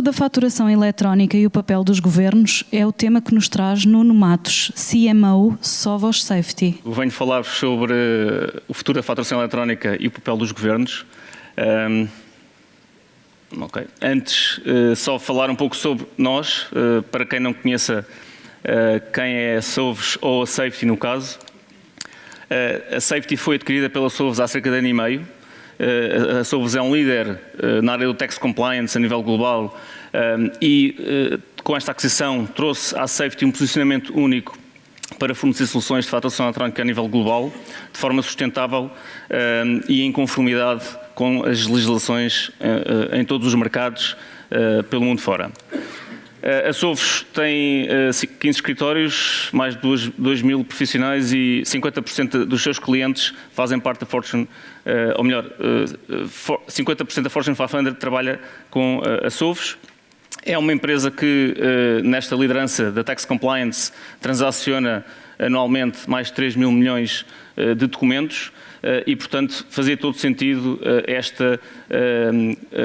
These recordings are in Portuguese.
da faturação eletrónica e o papel dos governos é o tema que nos traz Nuno Matos, CMO Sovos Safety. Venho falar-vos sobre o futuro da faturação eletrónica e o papel dos governos. Antes, só falar um pouco sobre nós, para quem não conheça quem é a Sovos ou a Safety no caso. A Safety foi adquirida pela Sovos há cerca de ano e meio. A Sovos é um líder na área do Tax Compliance a nível global e com esta aquisição trouxe à Safety um posicionamento único para fornecer soluções de faturação eletrónica a nível global, de forma sustentável e em conformidade com as legislações em todos os mercados pelo mundo fora. A Sovos tem 15 escritórios, mais de 2.000 profissionais e 50% dos seus clientes fazem parte da Fortune, ou melhor, 50% da Fortune 500 trabalha com a Sovos. É uma empresa que, nesta liderança da Tax Compliance, transaciona anualmente mais de 3 mil milhões de documentos e, portanto, fazia todo sentido esta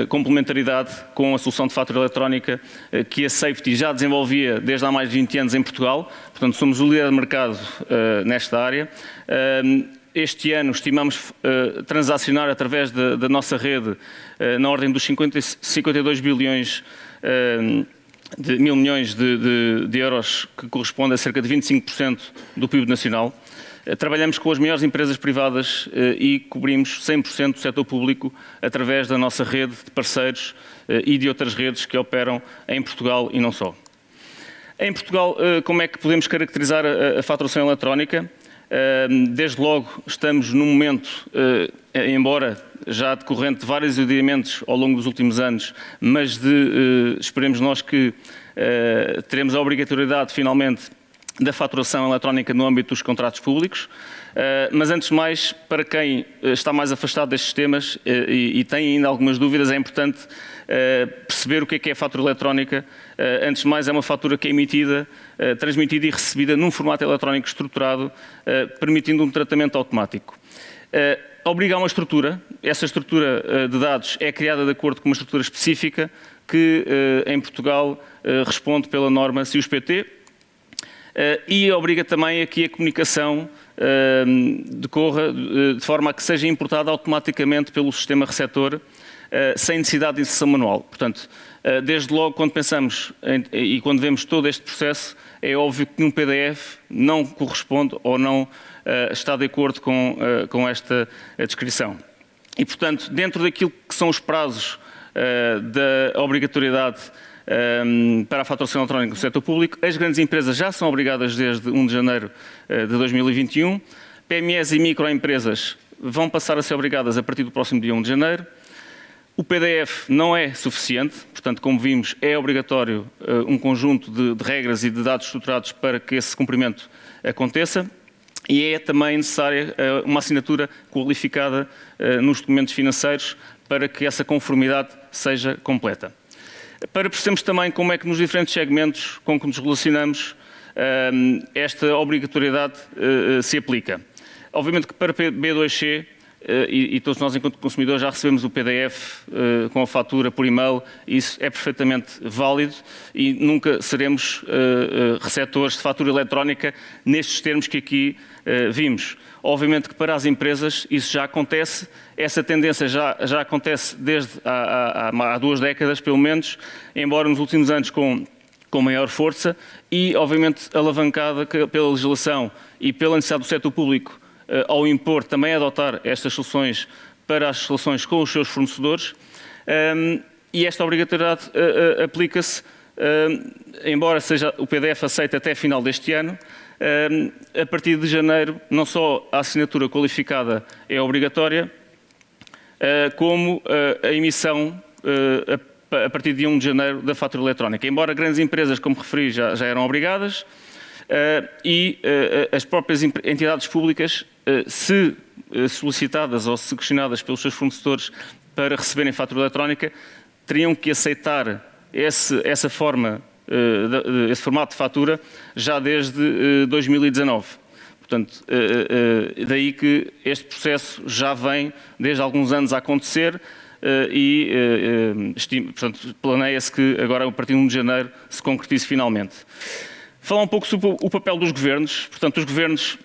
complementaridade com a solução de fatura eletrónica que a Safety já desenvolvia desde há mais de 20 anos em Portugal. Portanto, somos o líder de mercado nesta área. Este ano estimamos transacionar através da nossa rede na ordem dos 52 bilhões de mil milhões de euros, que corresponde a cerca de 25% do PIB nacional. Trabalhamos com as maiores empresas privadas e cobrimos 100% do setor público através da nossa rede de parceiros e de outras redes que operam em Portugal e não só. Em Portugal, como é que podemos caracterizar a faturação eletrónica? Desde logo, estamos num momento, embora já decorrente de vários adiamentos ao longo dos últimos anos, mas esperemos nós que teremos a obrigatoriedade, finalmente, da faturação eletrónica no âmbito dos contratos públicos. Mas, antes de mais, para quem está mais afastado destes temas e tem ainda algumas dúvidas, é importante perceber o que é a fatura eletrónica. Antes de mais, é uma fatura que é emitida, transmitida e recebida num formato eletrónico estruturado, permitindo um tratamento automático. Obriga a uma estrutura. Essa estrutura de dados é criada de acordo com uma estrutura específica que, em Portugal, responde pela norma CIUS-PT e obriga também a que a comunicação decorra de forma a que seja importada automaticamente pelo sistema receptor, sem necessidade de inserção manual. Portanto, desde logo, quando pensamos e quando vemos todo este processo, é óbvio que um PDF não corresponde ou não está de acordo com esta descrição. E, portanto, dentro daquilo que são os prazos da obrigatoriedade para a faturação eletrónica no setor público, as grandes empresas já são obrigadas desde 1 de janeiro de 2021. PMEs e microempresas vão passar a ser obrigadas a partir do próximo dia 1 de janeiro. O PDF não é suficiente, portanto, como vimos, é obrigatório um conjunto de regras e de dados estruturados para que esse cumprimento aconteça e é também necessária uma assinatura qualificada nos documentos financeiros para que essa conformidade seja completa. Para percebermos também como é que nos diferentes segmentos com que nos relacionamos esta obrigatoriedade se aplica. Obviamente que para B2C, e todos nós enquanto consumidores já recebemos o PDF com a fatura por e-mail, isso é perfeitamente válido e nunca seremos receptores de fatura eletrónica nestes termos que aqui vimos. Obviamente que para as empresas isso já acontece, essa tendência já acontece desde há 2 décadas pelo menos, embora nos últimos anos com maior força e obviamente alavancada pela legislação e pela necessidade do setor público ao impor também adotar estas soluções para as relações com os seus fornecedores e esta obrigatoriedade aplica-se, embora seja o PDF aceito até final deste ano, a partir de janeiro não só a assinatura qualificada é obrigatória, como a emissão a partir de 1 de janeiro da fatura eletrónica. Embora grandes empresas, como referi, já eram obrigadas, e as próprias entidades públicas, se solicitadas ou se questionadas pelos seus fornecedores para receberem fatura eletrónica, teriam que aceitar essa forma, esse formato de fatura já desde 2019. Portanto, daí que este processo já vem desde alguns anos a acontecer portanto, planeia-se que agora, a partir de 1 de janeiro, se concretize finalmente. Falar um pouco sobre o papel dos governos. Portanto, os governos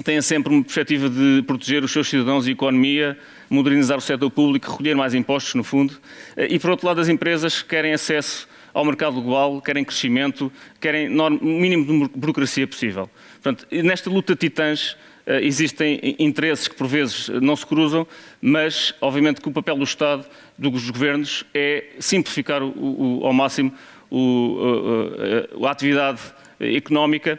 têm sempre uma perspectiva de proteger os seus cidadãos e a economia, modernizar o setor público, recolher mais impostos, no fundo. E, por outro lado, as empresas querem acesso ao mercado global, querem crescimento, querem o mínimo de burocracia possível. Portanto, nesta luta de titãs existem interesses que por vezes não se cruzam, mas obviamente que o papel do Estado, dos governos, é simplificar ao máximo a atividade económica.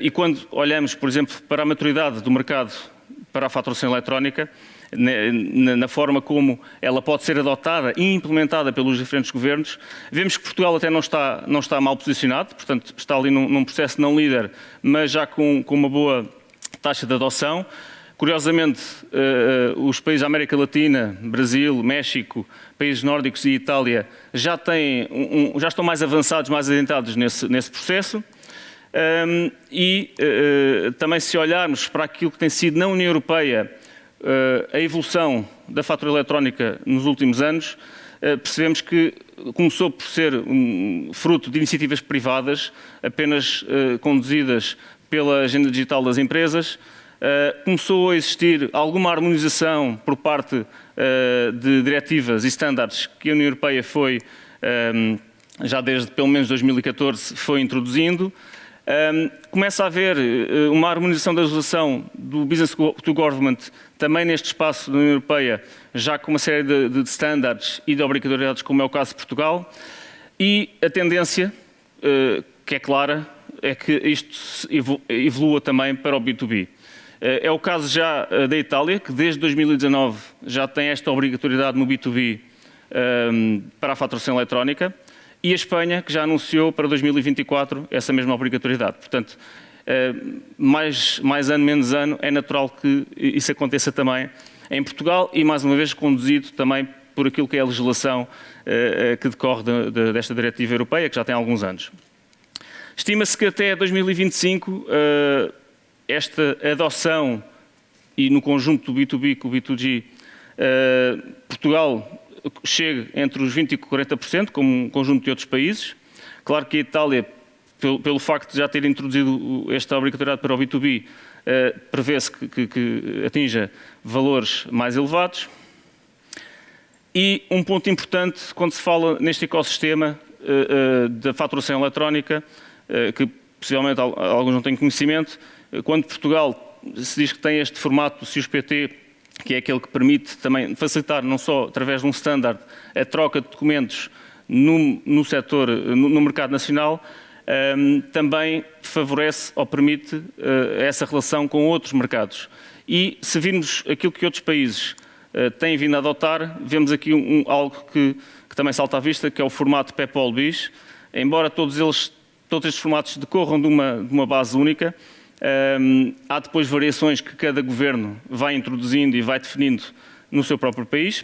E quando olhamos, por exemplo, para a maturidade do mercado para a faturação eletrónica, na forma como ela pode ser adotada e implementada pelos diferentes governos, vemos que Portugal até não está mal posicionado, portanto está ali num processo não líder, mas já com uma boa taxa de adoção. Curiosamente, os países da América Latina, Brasil, México, países nórdicos e Itália já estão mais avançados, mais adentrados nesse processo. Também, se olharmos para aquilo que tem sido na União Europeia a evolução da fatura eletrónica nos últimos anos, percebemos que começou por ser fruto de iniciativas privadas, apenas conduzidas pela agenda digital das empresas. Começou a existir alguma harmonização por parte de diretivas e estándares que a União Europeia foi, já desde pelo menos 2014, foi introduzindo. Começa a haver uma harmonização da legislação do Business to Government também neste espaço da União Europeia, já com uma série de standards e de obrigatoriedades, como é o caso de Portugal. E a tendência, que é clara, é que isto evolua também para o B2B. É o caso já da Itália, que desde 2019 já tem esta obrigatoriedade no B2B para a faturação eletrónica. E a Espanha, que já anunciou para 2024 essa mesma obrigatoriedade. Portanto, mais ano, menos ano, é natural que isso aconteça também em Portugal e, mais uma vez, conduzido também por aquilo que é a legislação que decorre desta diretiva europeia, que já tem alguns anos. Estima-se que até 2025 esta adoção, e no conjunto do B2B com o B2G, Portugal chegue entre os 20% e 40%, como um conjunto de outros países. Claro que a Itália, pelo facto de já ter introduzido esta obrigatoriedade para o B2B, prevê-se que atinja valores mais elevados. E um ponto importante, quando se fala neste ecossistema da faturação eletrónica, que possivelmente alguns não têm conhecimento, quando Portugal se diz que tem este formato do CIUS-PT, que é aquele que permite também facilitar, não só através de um standard, a troca de documentos no setor, no mercado nacional, também favorece ou permite essa relação com outros mercados. E se virmos aquilo que outros países têm vindo a adotar, vemos aqui algo que também salta à vista, que é o formato PEPOL-BIS. Embora todos estes formatos decorram de uma base única, há depois variações que cada governo vai introduzindo e vai definindo no seu próprio país.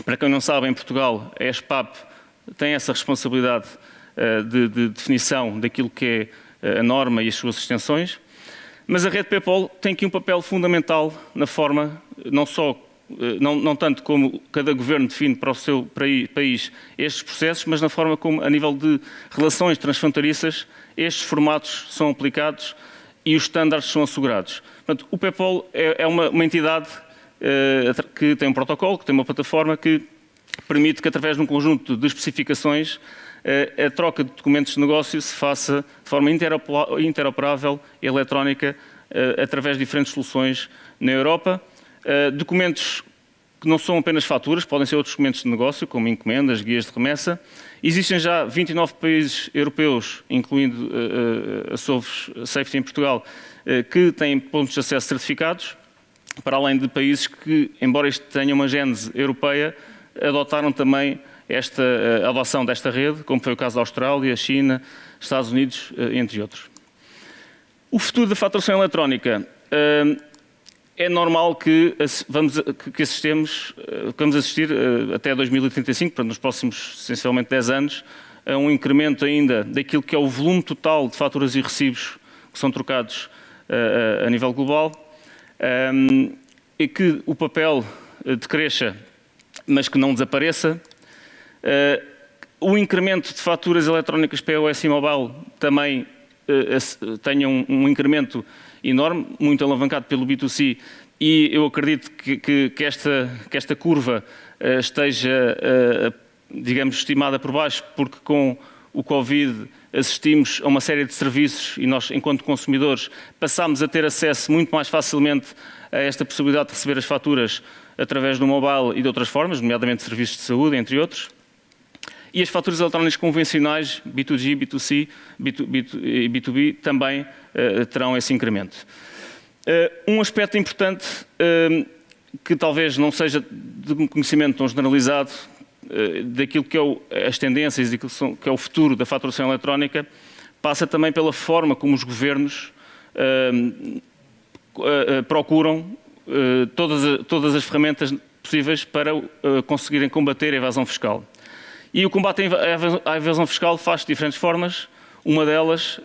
Para quem não sabe, em Portugal, a ESPAP tem essa responsabilidade de definição daquilo que é a norma e as suas extensões. Mas a rede PEPOL tem aqui um papel fundamental na forma, não tanto como cada governo define para o seu país estes processos, mas na forma como, a nível de relações transfronteiriças, estes formatos são aplicados e os estándares são assegurados. Portanto, o PEPOL é uma entidade que tem um protocolo, que tem uma plataforma que permite que, através de um conjunto de especificações, a troca de documentos de negócio se faça de forma interoperável e eletrónica através de diferentes soluções na Europa. Documentos que não são apenas faturas, podem ser outros documentos de negócio, como encomendas, guias de remessa. Existem já 29 países europeus, incluindo a Solvos Safety em Portugal, que têm pontos de acesso certificados, para além de países que, embora isto tenha uma gênese europeia, adotaram também esta adoção desta rede, como foi o caso da Austrália, China, Estados Unidos, entre outros. O futuro da faturação eletrónica. É normal que vamos assistir até 2035, portanto, nos próximos, essencialmente, 10 anos, a um incremento ainda daquilo que é o volume total de faturas e recibos que são trocados a nível global, e que o papel decresça mas que não desapareça. O incremento de faturas eletrónicas POS e mobile também tenha um incremento enorme, muito alavancado pelo B2C, e eu acredito que esta curva esteja, digamos, estimada por baixo, porque com o Covid assistimos a uma série de serviços e nós, enquanto consumidores, passámos a ter acesso muito mais facilmente a esta possibilidade de receber as faturas através do mobile e de outras formas, nomeadamente serviços de saúde, entre outros. E as faturas eletrónicas convencionais, B2G, B2C e B2B, também terão esse incremento. Um aspecto importante, que talvez não seja de um conhecimento tão generalizado, daquilo que é as tendências e daquilo que é o futuro da faturação eletrónica, passa também pela forma como os governos procuram todas as ferramentas possíveis para conseguirem combater a evasão fiscal. E o combate à evasão fiscal faz de diferentes formas. Uma delas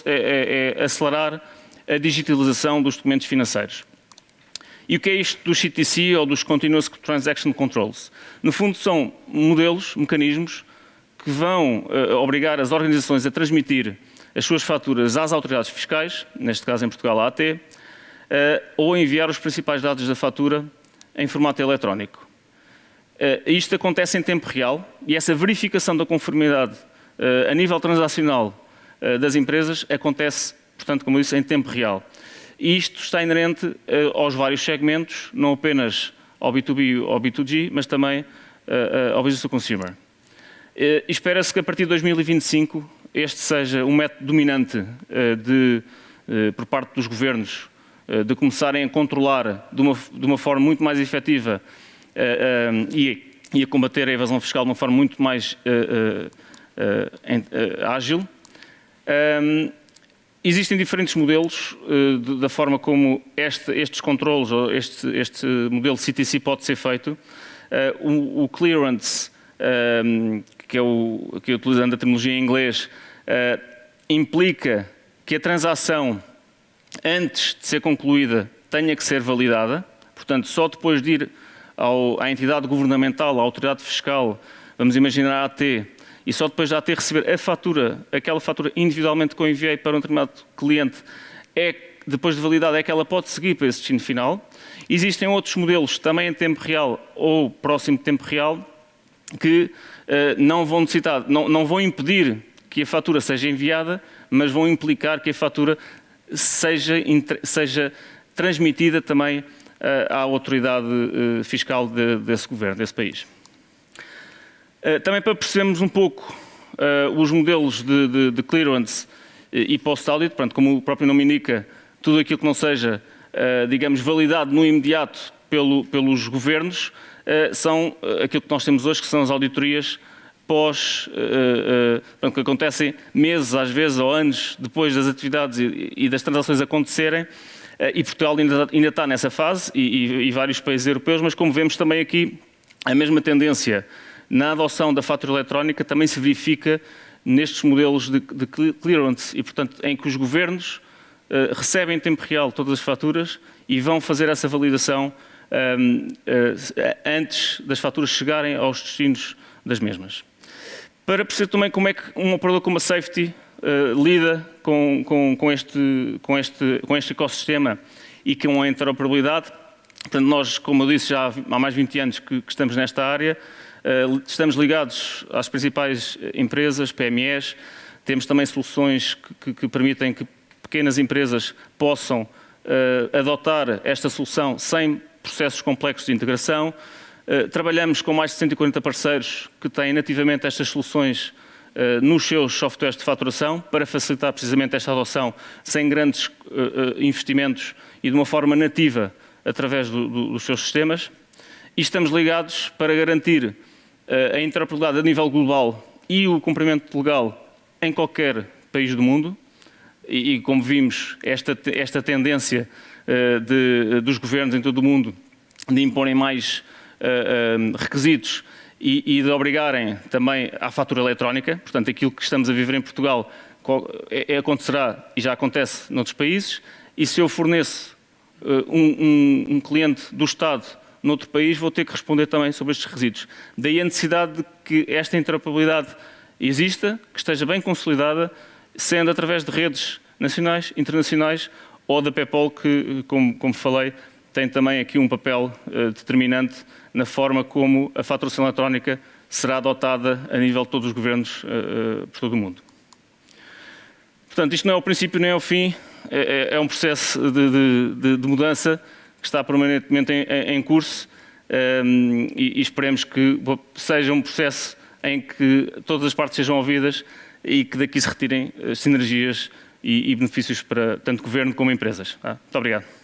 é acelerar a digitalização dos documentos financeiros. E o que é isto dos CTC ou dos Continuous Transaction Controls? No fundo são modelos, mecanismos que vão obrigar as organizações a transmitir as suas faturas às autoridades fiscais, neste caso em Portugal a AT, ou a enviar os principais dados da fatura em formato eletrónico. Isto acontece em tempo real e essa verificação da conformidade a nível transacional das empresas acontece, portanto, como eu disse, em tempo real. E isto está inerente aos vários segmentos, não apenas ao B2B ou ao B2G, mas também ao Business to Consumer. Espera-se que a partir de 2025 este seja um método dominante por parte dos governos de começarem a controlar de uma forma muito mais efetiva e a combater a evasão fiscal de uma forma muito mais ágil. Existem diferentes modelos da forma como estes controles ou este modelo CTC pode ser feito. O clearance, que é utilizando a terminologia em inglês, implica que a transação, antes de ser concluída, tenha que ser validada. Portanto, só depois de ir à entidade governamental, à autoridade fiscal, vamos imaginar a AT, e só depois de a AT receber a fatura, aquela fatura individualmente que eu enviei para um determinado cliente, depois de validada, é que ela pode seguir para esse destino final. Existem outros modelos, também em tempo real ou próximo de tempo real, que não vão impedir que a fatura seja enviada, mas vão implicar que a fatura seja transmitida também à autoridade fiscal desse governo, desse país. Também para percebermos um pouco os modelos de clearance e post-audit, portanto, como o próprio nome indica, tudo aquilo que não seja, digamos, validado no imediato pelos governos, são aquilo que nós temos hoje, que são as auditorias que acontecem meses, às vezes, ou anos depois das atividades e das transações acontecerem, e Portugal ainda está nessa fase, e vários países europeus, mas como vemos também aqui, a mesma tendência na adoção da fatura eletrónica também se verifica nestes modelos de clearance, e portanto em que os governos recebem em tempo real todas as faturas e vão fazer essa validação antes das faturas chegarem aos destinos das mesmas. Para perceber também como é que um operador como a Safety lida com este ecossistema e com a interoperabilidade. Portanto, nós, como eu disse, já há mais de 20 anos que estamos nesta área, estamos ligados às principais empresas, PMEs, temos também soluções que permitem que pequenas empresas possam adotar esta solução sem processos complexos de integração. Trabalhamos com mais de 140 parceiros que têm nativamente estas soluções nos seus softwares de faturação para facilitar precisamente esta adoção sem grandes investimentos e de uma forma nativa através dos seus sistemas. E estamos ligados para garantir a interoperabilidade a nível global e o cumprimento legal em qualquer país do mundo. E como vimos, esta tendência dos governos em todo o mundo de imporem mais requisitos e de obrigarem também à fatura eletrónica. Portanto, aquilo que estamos a viver em Portugal acontecerá e já acontece noutros países. E se eu forneço um cliente do Estado noutro país, vou ter que responder também sobre estes requisitos. Daí a necessidade de que esta interoperabilidade exista, que esteja bem consolidada, sendo através de redes nacionais, internacionais ou da PEPOL, que, como falei, tem também aqui um papel determinante na forma como a faturação eletrónica será adotada a nível de todos os governos por todo o mundo. Portanto, isto não é o princípio nem é o fim, é um processo de mudança que está permanentemente em curso e esperemos que seja um processo em que todas as partes sejam ouvidas e que daqui se retirem sinergias e benefícios para tanto governo como empresas. Muito obrigado.